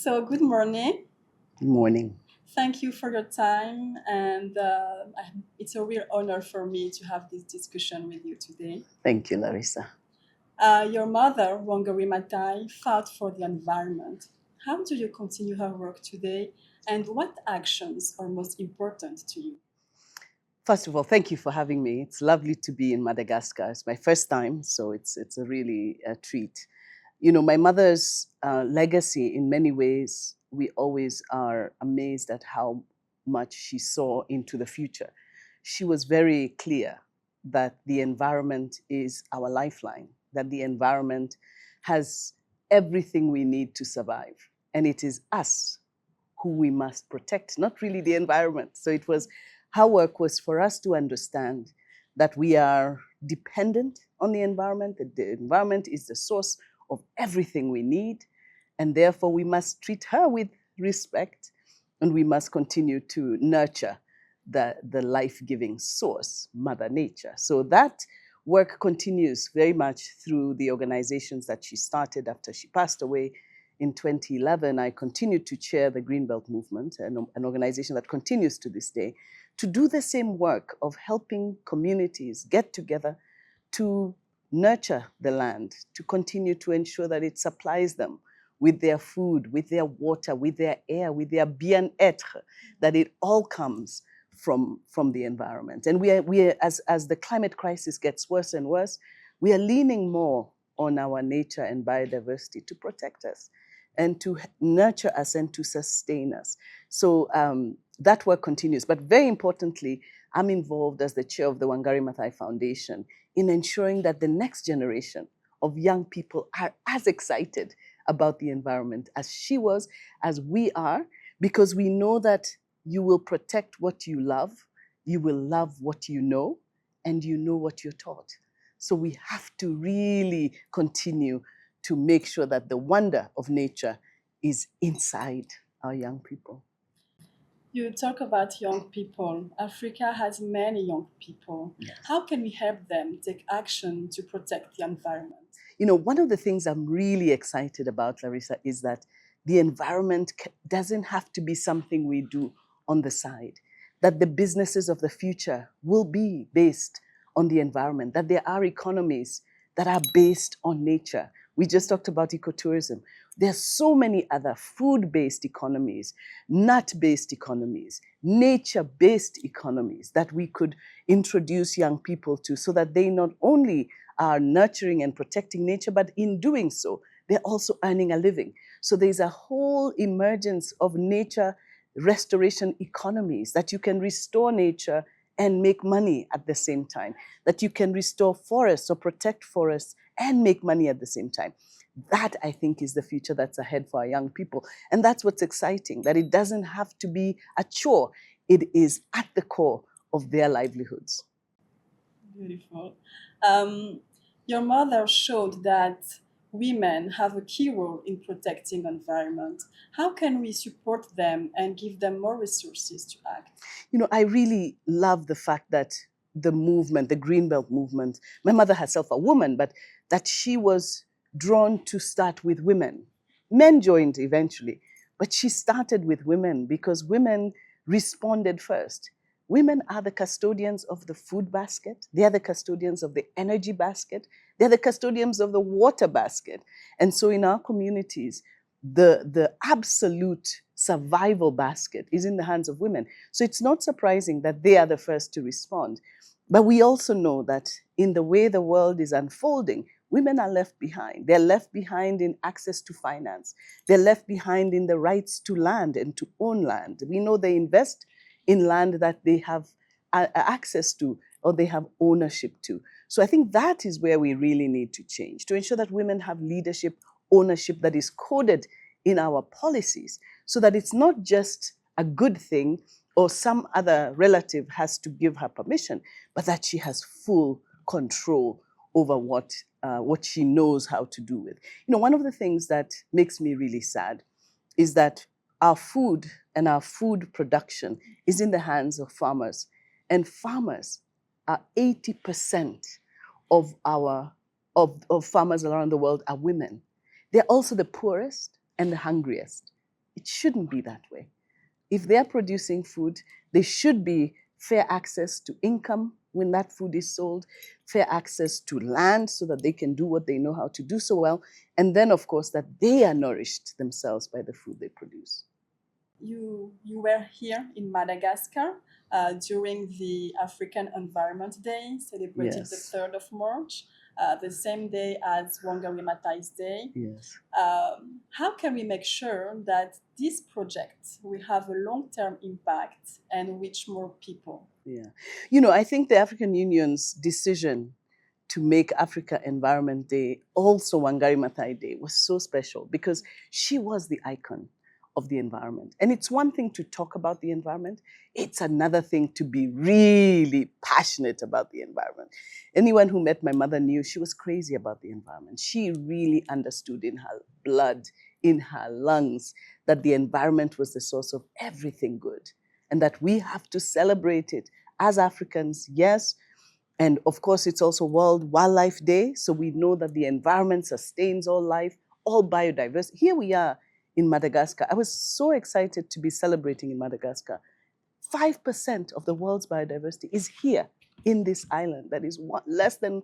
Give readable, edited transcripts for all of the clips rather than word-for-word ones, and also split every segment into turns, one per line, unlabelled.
So, good morning.
Good morning.
Thank you for your time, and it's a real honor for me to have this discussion with you today.
Thank you, Larissa.
Your mother, Wangari Maathai, fought for the environment. How do you continue her work today, and what actions are most important to you?
First of all, thank you for having me. It's lovely to be in Madagascar. It's my first time, so it's a really a treat. You know, my mother's legacy, in many ways, we always are amazed at how much she saw into the future. She was very clear that the environment is our lifeline, that the environment has everything we need to survive. And it is us who we must protect, not really the environment. So it was, her work was for us to understand that we are dependent on the environment, that the environment is the source of everything we need, and therefore we must treat her with respect, and we must continue to nurture the life-giving source, Mother Nature. So that work continues very much through the organizations that she started after she passed away. In 2011, I continued to chair the Greenbelt Movement, an organization that continues to this day, to do the same work of helping communities get together to nurture the land, to continue to ensure that it supplies them with their food, with their water, with their air, with their bien-être, that it all comes from the environment. And as the climate crisis gets worse and worse, we are leaning more on our nature and biodiversity to protect us and to nurture us and to sustain us. So that work continues. But very importantly, I'm involved as the chair of the Wangari Maathai Foundation in ensuring that the next generation of young people are as excited about the environment as she was, as we are, because we know that you will protect what you love, you will love what you know, and you know what you're taught. So we have to really continue to make sure that the wonder of nature is inside our young people.
You talk about young people. Africa has many young people.
Yes.
How can we help them take action to protect the environment?
You know, one of the things I'm really excited about, Larissa, is that the environment doesn't have to be something we do on the side, that the businesses of the future will be based on the environment, that there are economies that are based on nature. We just talked about ecotourism. There's so many other food-based economies, nut-based economies, nature-based economies that we could introduce young people to so that they not only are nurturing and protecting nature, but in doing so, they're also earning a living. So there's a whole emergence of nature restoration economies, that you can restore nature and make money at the same time, that you can restore forests or protect forests and make money at the same time. That, I think, is the future that's ahead for our young people. And that's what's exciting, that it doesn't have to be a chore. It is at the core of their livelihoods.
Beautiful. Your mother showed that women have a key role in protecting environment. How can we support them and give them more resources to act?
You know, I really love the fact that the movement, the Greenbelt movement, my mother herself a woman, but that she was drawn to start with women. Men joined eventually, but she started with women because women responded first. Women are the custodians of the food basket. They are the custodians of the energy basket. They're the custodians of the water basket. And so in our communities, the absolute survival basket is in the hands of women. So it's not surprising that they are the first to respond. But we also know that in the way the world is unfolding, women are left behind. They're left behind in access to finance. They're left behind in the rights to land and to own land. We know they invest in land that they have access to or they have ownership to. So I think that is where we really need to change, to ensure that women have leadership, ownership that is coded in our policies, so that it's not just a good thing or some other relative has to give her permission, but that she has full control over what she knows how to do with. You know, one of the things that makes me really sad is that our food and our food production is in the hands of farmers. And farmers are 80% of farmers around the world are women. They're also the poorest and the hungriest. It shouldn't be that way. If they're producing food, there should be fair access to income when that food is sold, fair access to land so that they can do what they know how to do so well, and then, of course, that they are nourished themselves by the food they produce.
You were here in Madagascar during the African Environment Day, celebrated the 3rd of March, the same day as Wangari Maathai's Day.
Yes.
How can we make sure that this project will have a long-term impact and reach more people?
Yeah. I think the African Union's decision to make Africa Environment Day also Wangari Maathai Day was so special because she was the icon of the environment. And it's one thing to talk about the environment. It's another thing to be really passionate about the environment. Anyone who met my mother knew she was crazy about the environment. She really understood in her blood, in her lungs, that the environment was the source of everything good and that we have to celebrate it as Africans, yes. And of course, it's also World Wildlife Day. So we know that the environment sustains all life, all biodiversity. Here we are in Madagascar. I was so excited to be celebrating in Madagascar. 5% of the world's biodiversity is here in this island that is less than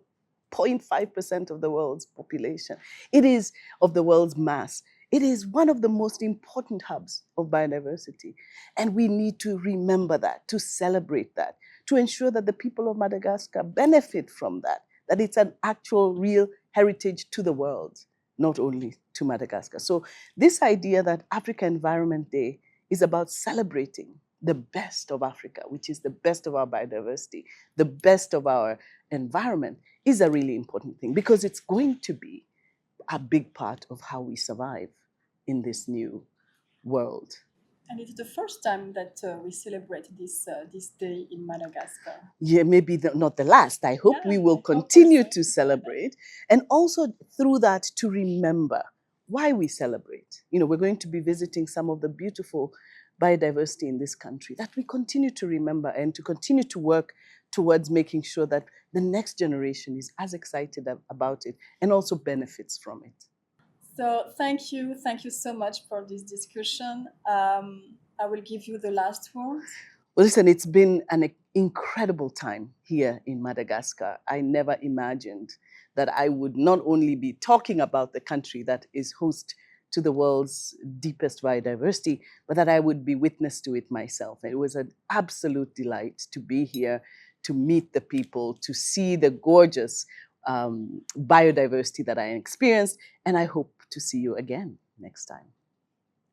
0.5% of the world's population. It is of the world's mass. It is one of the most important hubs of biodiversity. And we need to remember that, to celebrate that, to ensure that the people of Madagascar benefit from that it's an actual real heritage to the world, not only to Madagascar. So this idea that Africa Environment Day is about celebrating the best of Africa, which is the best of our biodiversity, the best of our environment, is a really important thing because it's going to be a big part of how we survive in this new world.
And it's the first time that we celebrate this day in Madagascar.
Yeah, maybe not the last. I hope we will continue to celebrate and also through that to remember why we celebrate. We're going to be visiting some of the beautiful biodiversity in this country that we continue to remember and to continue to work towards making sure that the next generation is as excited about it and also benefits from it.
So thank you so much for this discussion. I will give you the last word.
Well, listen, it's been an incredible time here in Madagascar. I never imagined that I would not only be talking about the country that is host to the world's deepest biodiversity, but that I would be witness to it myself. And it was an absolute delight to be here, to meet the people, to see the gorgeous biodiversity that I experienced. And I hope to see you again next time.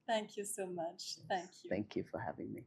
Thank you so much. Thank you.
Thank you for having me.